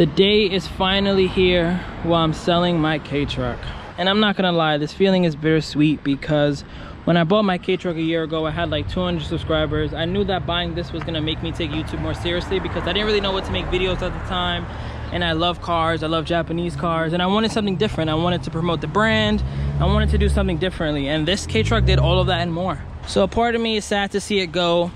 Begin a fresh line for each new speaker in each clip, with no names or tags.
The day is finally here while I'm selling my K-Truck. And I'm not gonna lie, this feeling is bittersweet because when I bought my K-Truck a year ago, I had like 200 subscribers. I knew that buying this was gonna make me take YouTube more seriously because I didn't really know what to make videos at the time. And I love cars, I love Japanese cars, and I wanted something different. I wanted to promote the brand. I wanted to do something differently. And this K-Truck did all of that and more. So a part of me is sad to see it go,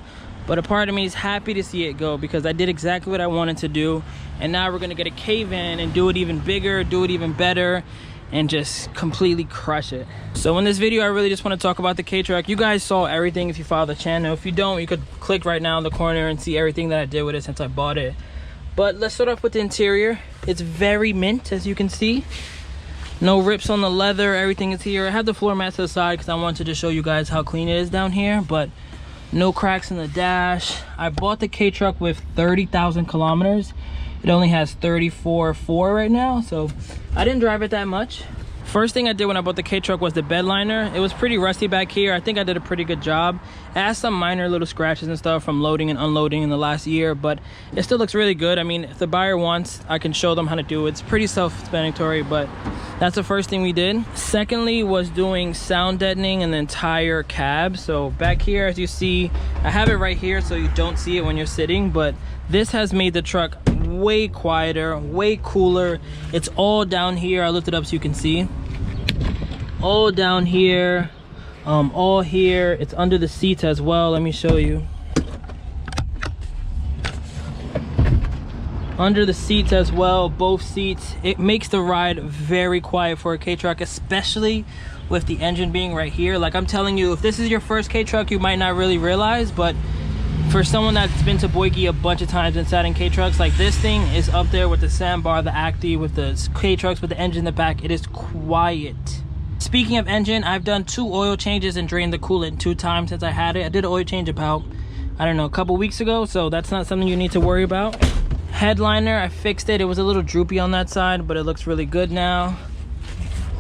but a part of me is happy to see it go because I did exactly what I wanted to do. And now we're gonna get a K-Van and do it even bigger, do it even better, and just completely crush it. So in this video, I really just want to talk about the K-Truck. You guys saw everything if you follow the channel. If you don't, you could click right now in the corner and see everything that I did with it since I bought it. But let's start off with the interior. It's very mint, as you can see. No rips on the leather, everything is here. I have the floor mats to the side because I wanted to show you guys how clean it is down here, but no cracks in the dash. I bought the K-Truck with 30,000 kilometers. It only has 34.4 right now, so I didn't drive it that much. First thing I did when I bought the K-Truck was the bed liner. It was pretty rusty back here. I think I did a pretty good job. It has some minor little scratches and stuff from loading and unloading in the last year, but it still looks really good. I mean, if the buyer wants, I can show them how to do it. It's pretty self-explanatory, but that's the first thing we did. Secondly was doing sound deadening and the entire cab. So back here, as you see, I have it right here so you don't see it when you're sitting, but this has made the truck way quieter, way cooler. It's all down here. I lift it up so you can see. All down here, all here. It's under the seats as well. Let me show you. Under the seats as well, both seats. It makes the ride very quiet for a K-Truck, especially with the engine being right here. Like I'm telling you, if this is your first K-Truck, you might not really realize, but for someone that's been to Boise a bunch of times and sat in K-Trucks, like this thing is up there with the Sandbar, the Acti, with the K-Trucks with the engine in the back. It is quiet. Speaking of engine, I've done 2 oil changes and drained the coolant 2 times since I had it. I did an oil change about, I don't know, a couple weeks ago, so that's not something you need to worry about. Headliner, I fixed it. It was a little droopy on that side, but it looks really good now.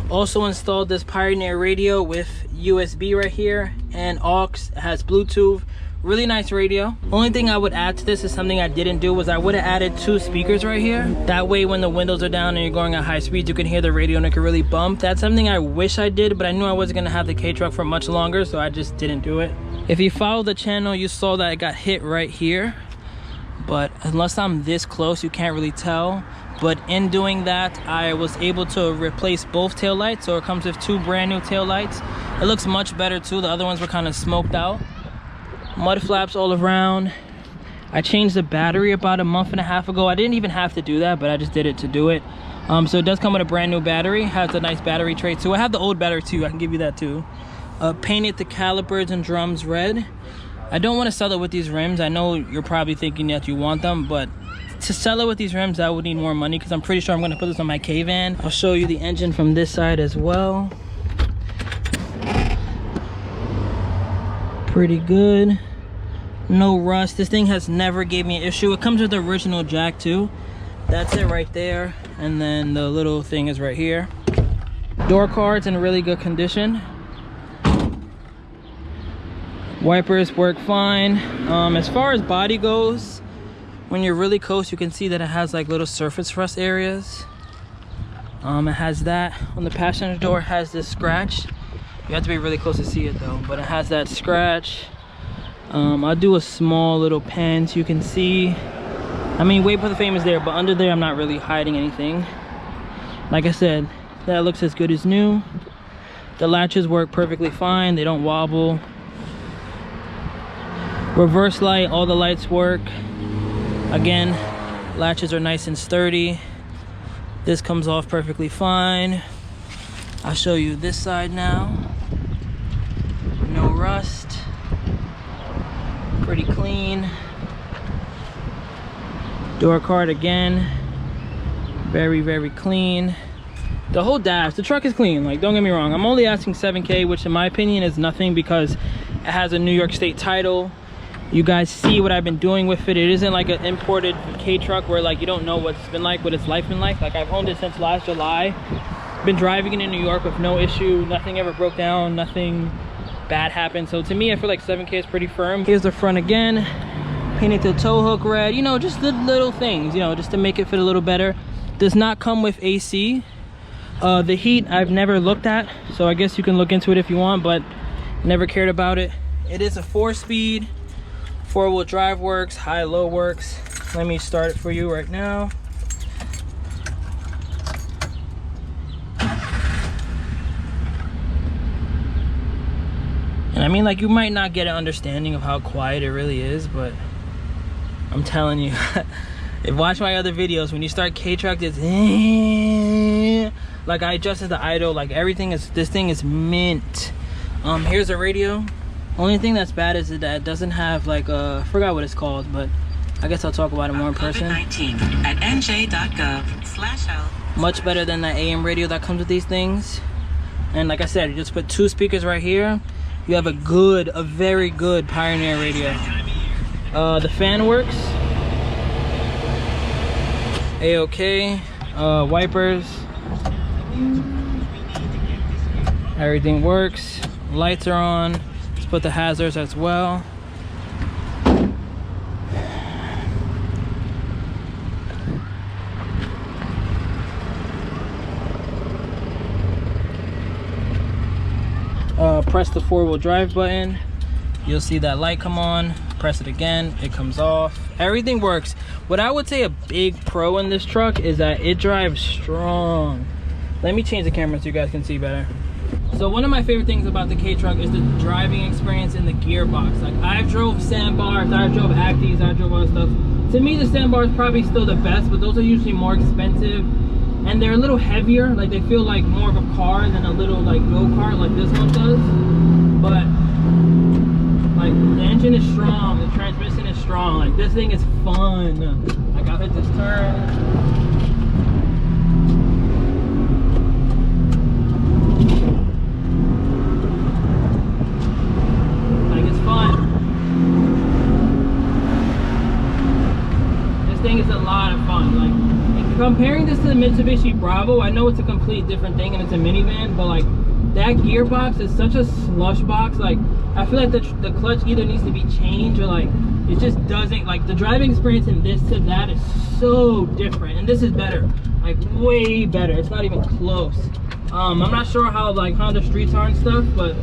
Also installed this Pioneer radio with USB right here and aux. It has Bluetooth. Really nice radio. Only thing I would add to this is something I didn't do was I would have added 2 speakers right here. That way when the windows are down and you're going at high speeds, you can hear the radio and it can really bump. That's something I wish I did, but I knew I wasn't gonna have the K-Truck for much longer, so I just didn't do it. If you follow the channel, you saw that it got hit right here. But unless I'm this close, you can't really tell. But in doing that, I was able to replace both taillights. So it comes with 2 brand new taillights. It looks much better too. The other ones were kind of smoked out. Mud flaps all around. I changed the battery about a month and a half ago. I didn't even have to do that, but I just did it to do it. So it does come with a brand new battery. Has a nice battery tray too. I have the old battery too. I can give you that too. Painted the calipers and drums red. I don't want to sell it with these rims. I know you're probably thinking that you want them, but to sell it with these rims, I would need more money because I'm pretty sure I'm going to put this on my K-Van. I'll show you the engine from this side as well. Pretty good. No rust. This thing has never gave me an issue. It comes with the original jack too. That's it right there. And then the little thing is right here. Door cards in really good condition. Wipers work fine. As far as body goes, when you're really close, you can see that it has like little surface rust areas. It has that on the passenger door. It has this scratch. You have to be really close to see it though, but it has that scratch. I'll do a small little pan so you can see. I mean, WayBeforeTheFame is there, but under there I'm not really hiding anything. Like I said, that looks as good as new. The latches work perfectly fine. They don't wobble. Reverse light, all the lights work. Again, latches are nice and sturdy. This comes off perfectly fine. I'll show you this side now. No rust. Pretty clean. Door card again. Very, very clean. The whole dash, the truck is clean. Like, don't get me wrong. I'm only asking $7K, which in my opinion is nothing because it has a New York State title. You guys see what I've been doing with it. It isn't like an imported K-Truck where like you don't know what it's been like, what its life been like. Like I've owned it since last July. Been driving it in New York with no issue. Nothing ever broke down. Nothing bad happened. So to me, I feel like 7K is pretty firm. Here's the front again. painted the tow hook red, you know, just the little things, you know, just to make it fit a little better. Does not come with AC. The heat I've never looked at, so I guess you can look into it if you want, but never cared about it. It is a 4-speed, 4-wheel drive works, high-low works. Let me start it for you right now. And I mean, like, you might not get an understanding of how quiet it really is, but I'm telling you, watch my other videos. When you start K-Track, it's like I adjusted the idle, like everything is, this thing is mint. Here's a radio. Only thing that's bad is that it doesn't have like I forgot what it's called, but I guess I'll talk about it more in person.
COVID-19 at nj.gov/health.
Much better than that AM radio that comes with these things. And like I said, you just put 2 speakers right here. You have a very good Pioneer radio. The fan works. A-okay. Wipers. Everything works. Lights are on. Let's put the hazards as well. Press the 4-wheel drive button, you'll see that light come on. Press it again, it comes off. Everything works. What I would say a big pro in this truck is that it drives strong. Let me change the camera so you guys can see better. So one of my favorite things about the K-Truck is the driving experience in the gearbox. Like, I've drove sandbars, I drove Acties, I drove other stuff. To me, the sandbar is probably still the best, but those are usually more expensive. And they're a little heavier, like they feel like more of a car than a little like go-kart like this one does. But like the engine is strong, the transmission is strong, like this thing is fun. Like I'll hit this turn. Like it's fun. This thing is a lot of fun. Like, comparing this to the Mitsubishi Bravo, I know it's a complete different thing and it's a minivan, but like that gearbox is such a slush box. Like I feel like the clutch either needs to be changed or like it just doesn't, like the driving experience in this to that is so different, and this is better, like way better. It's not even close. I'm not sure how like Honda streets are and stuff, but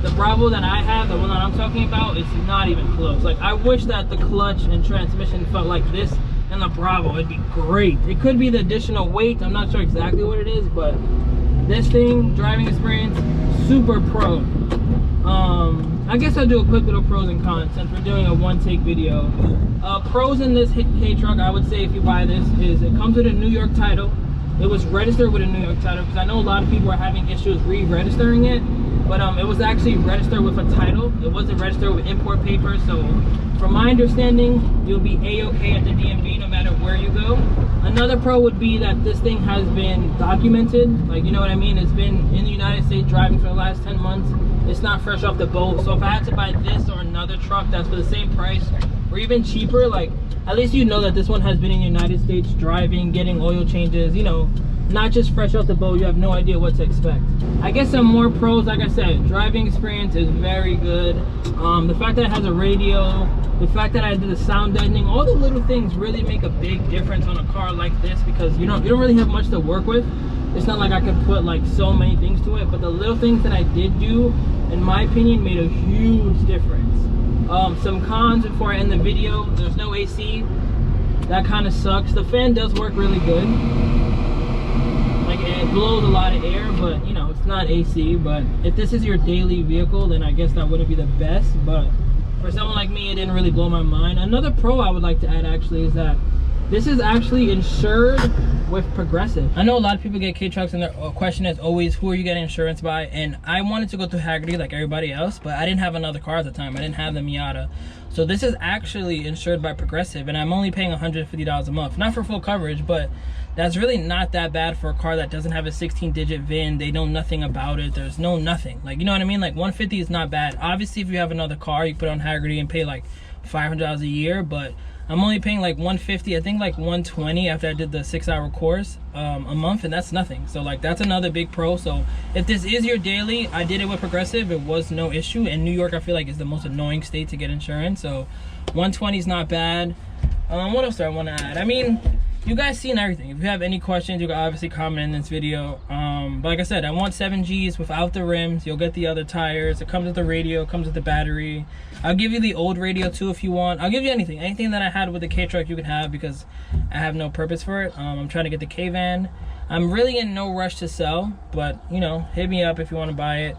the Bravo that I have, the one that I'm talking about, is not even close. Like I wish that the clutch and transmission felt like this and the Bravo. It'd be great. It could be the additional weight, I'm not sure exactly what it is, but this thing, driving experience, super pro. I guess I'll do a quick little pros and cons since we're doing a one-take video. Pros in this K-Truck, I would say, if you buy this, is it comes with a New York title. It was registered with a New York title, because I know a lot of people are having issues re-registering it, but it was actually registered with a title. It wasn't registered with import papers, so from my understanding, you'll be A-okay at the DMV no matter where you go. Another pro would be that this thing has been documented, like, you know what I mean? It's been in the United States driving for the last 10 months. It's not fresh off the boat. So if I had to buy this or another truck that's for the same price or even cheaper, like, at least you know that this one has been in the United States driving, getting oil changes, you know, not just fresh off the boat. You have no idea what to expect. I guess some more pros, like I said, driving experience is very good. The fact that it has a radio, the fact that I did the sound deadening, all the little things really make a big difference on a car like this, because you don't really have much to work with. It's not like I could put like so many things to it, but the little things that I did do, in my opinion, made a huge difference. Some cons before I end the video: there's no AC. That kind of sucks. The fan does work really good. Like, it blows a lot of air, but you know, it's not AC. But if this is your daily vehicle, then I guess that wouldn't be the best. But for someone like me, it didn't really blow my mind. Another pro I would like to add actually is that this is actually insured with Progressive. I know a lot of people get K-Trucks and their question is always, who are you getting insurance by? And I wanted to go through Hagerty like everybody else, but I didn't have another car at the time. I didn't have the Miata. So this is actually insured by Progressive, and I'm only paying $150 a month. Not for full coverage, but that's really not that bad for a car that doesn't have a 16-digit VIN. They know nothing about it. There's no nothing. Like, you know what I mean? Like, $150 is not bad. Obviously, if you have another car, you put it on Hagerty and pay like $500 a year, but I'm only paying like 150, I think like 120 after I did the 6-hour course a month, and that's nothing. So like that's another big pro. So if this is your daily, I did it with Progressive, it was no issue. And New York, I feel like, is the most annoying state to get insurance, so 120 is not bad. What else do I want to add? I mean, you guys seen everything. If you have any questions, you can obviously comment in this video. But like I said, I want 7Gs without the rims. You'll get the other tires. It comes with the radio, it comes with the battery. I'll give you the old radio too if you want. I'll give you anything that I had with the K-Truck you can have, because I have no purpose for it. I'm trying to get the K-Van. I'm really in no rush to sell, but you know, hit me up if you want to buy it.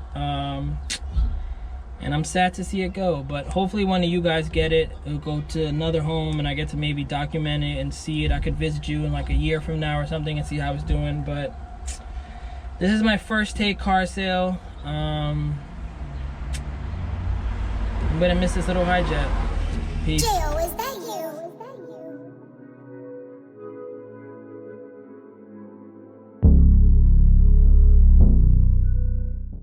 And I'm sad to see it go, but hopefully one of you guys get it. It'll go to another home and I get to maybe document it and see it. I could visit you in like a year from now or something and see how it's doing. But this is my first take car sale. I'm gonna miss this little Hijet. Peace.
Jill, is that